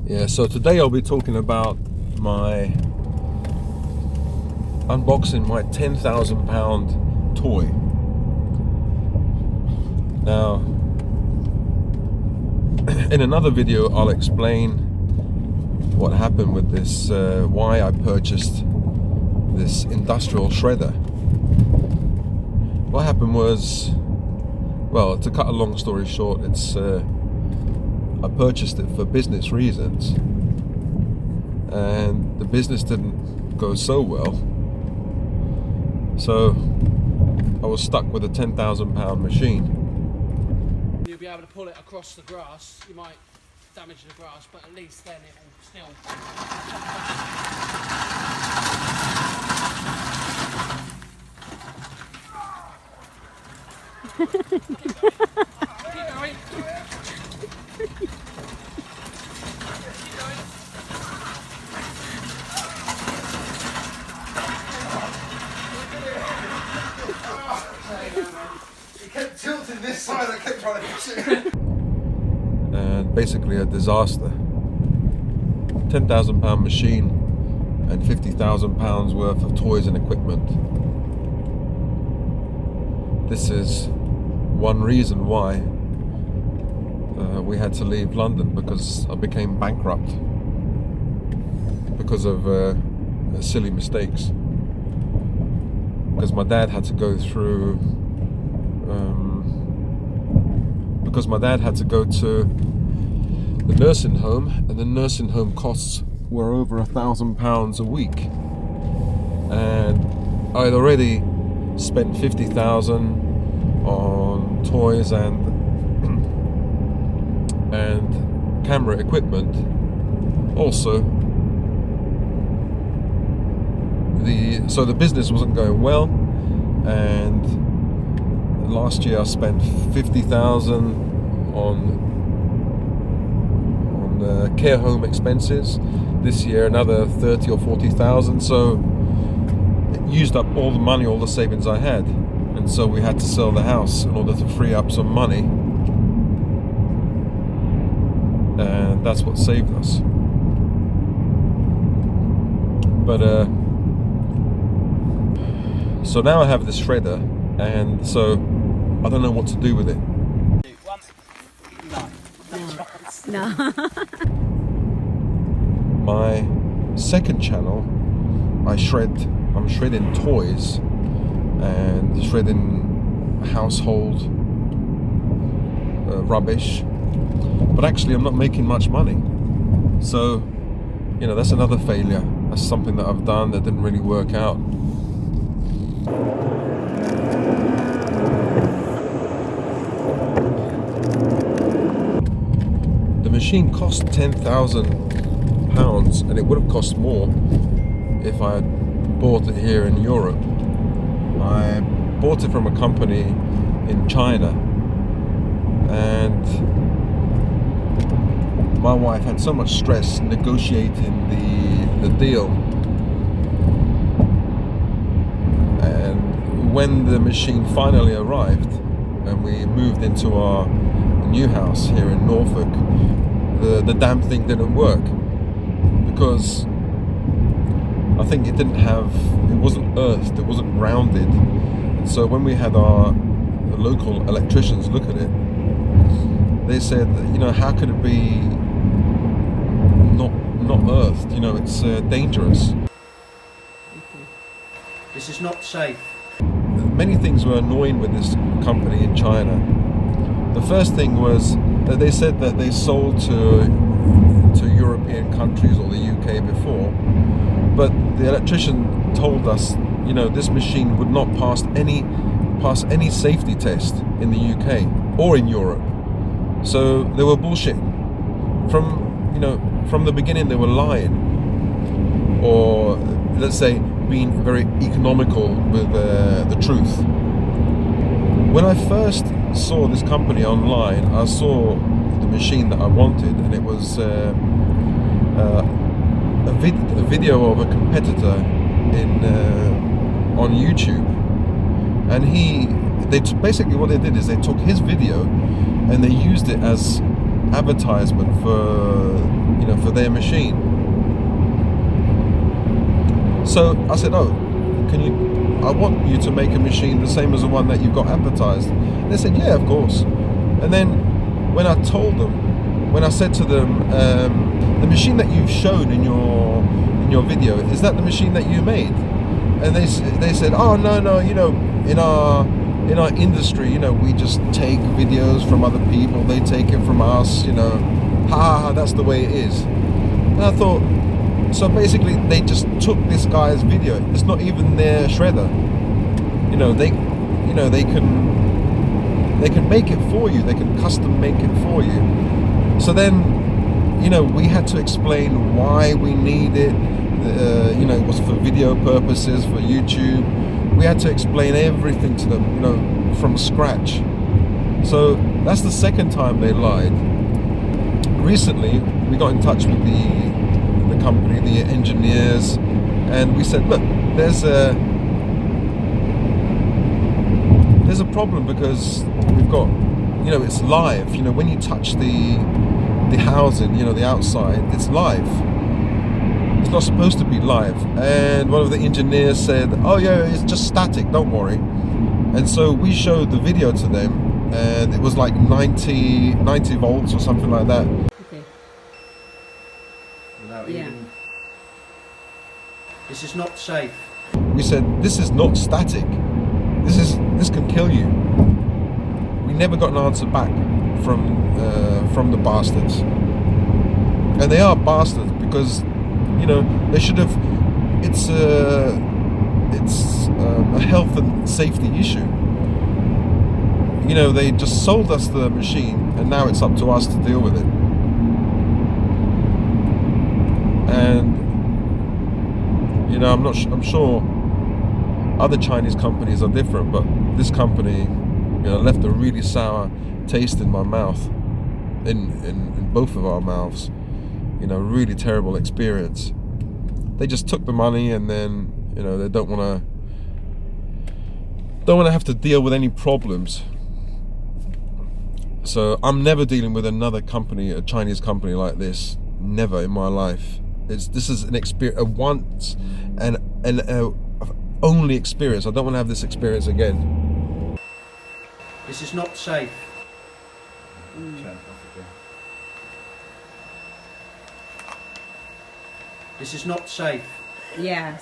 Yeah, so today I'll be talking about my unboxing my £10,000 toy. Now, in another video I'll explain what happened with this, why I purchased this industrial shredder. What happened was, well, to cut a long story short, I purchased it for business reasons, and the business didn't go so well, so I was stuck with a £10,000 machine. You'll be able to pull it across the grass. You might damage the grass, but at least then it will still. Keep going. He kept tilting this side, I kept trying to push it. And basically a disaster. £10,000 machine and £50,000 worth of toys and equipment. This is one reason why we had to leave London, because I became bankrupt because of silly mistakes. Because my dad had to go through to the nursing home, and the nursing home costs were over £1,000 a week, and I'd already spent 50,000 on toys and camera equipment. Also, so the business wasn't going well, and last year I spent 50,000 on care home expenses. This year another 30 or 40,000. So it used up all the money, all the savings I had, and so we had to sell the house in order to free up some money, and that's what saved us. But so now I have this shredder, and so I don't know what to do with it. No. My second channel, I'm shredding toys and shredding household rubbish, but actually I'm not making much money. So, you know, that's another failure. That's something that I've done that didn't really work out. The machine cost £10,000, and it would have cost more if I had bought it here in Europe. I bought it from a company in China, and my wife had so much stress negotiating the deal. And when the machine finally arrived and we moved into our new house here in Norfolk, the damn thing didn't work, because I think it wasn't earthed, it wasn't grounded. And so when we had our local electricians look at it, they said, you know, how could it be not earthed? You know, it's dangerous. This is not safe. Many things were annoying with this company in China. The first thing was that they said that they sold to European countries or the UK before, but the electrician told us, you know, this machine would not pass any safety test in the UK or in Europe. So they were bullshitting. From the beginning they were lying, or let's say being very economical with the truth. When I first saw this company online, I saw the machine that I wanted, and it was a video of a competitor on YouTube, and basically what they did is they took his video and they used it as advertisement for, you know, for their machine. So I said, oh, I want you to make a machine the same as the one that you've got advertised. And they said, yeah, of course. And then when I said to them, the machine that you've shown in your video, is that the machine that you made? And they said, oh, no, you know, in our industry, you know, we just take videos from other people, they take it from us, you know, that's the way it is. And I thought, so basically they just took this guy's video. It's not even their shredder. You know, they can make it for you. They can custom make it for you. So then, you know, we had to explain why we need it. You know, it was for video purposes, for YouTube. We had to explain everything to them, you know, from scratch. So that's the second time they lied. Recently, we got in touch with the company, the engineers, and we said, look, there's a problem because we've got, you know, it's live. You know, when you touch the housing, you know, the outside, it's live. It's not supposed to be live. And one of the engineers said, oh yeah, it's just static, don't worry. And so we showed the video to them, and it was like 90 volts or something like that. Okay. Without Yeah. even... This is not safe. We said, this is not static. This can kill you. We never got an answer back from the bastards. And they are bastards because, you know, they should have. It's a health and safety issue. You know, they just sold us the machine, and now it's up to us to deal with it. And you know, I'm sure other Chinese companies are different, but this company, you know, left a really sour taste in my mouth, in both of our mouths. You know, really terrible experience. They just took the money, and then, you know, they don't want to have to deal with any problems. So I'm never dealing with another company, a Chinese company like this. Never in my life. This is an experience, a once and only experience. I don't want to have this experience again. This is not safe. This is not safe. Yes.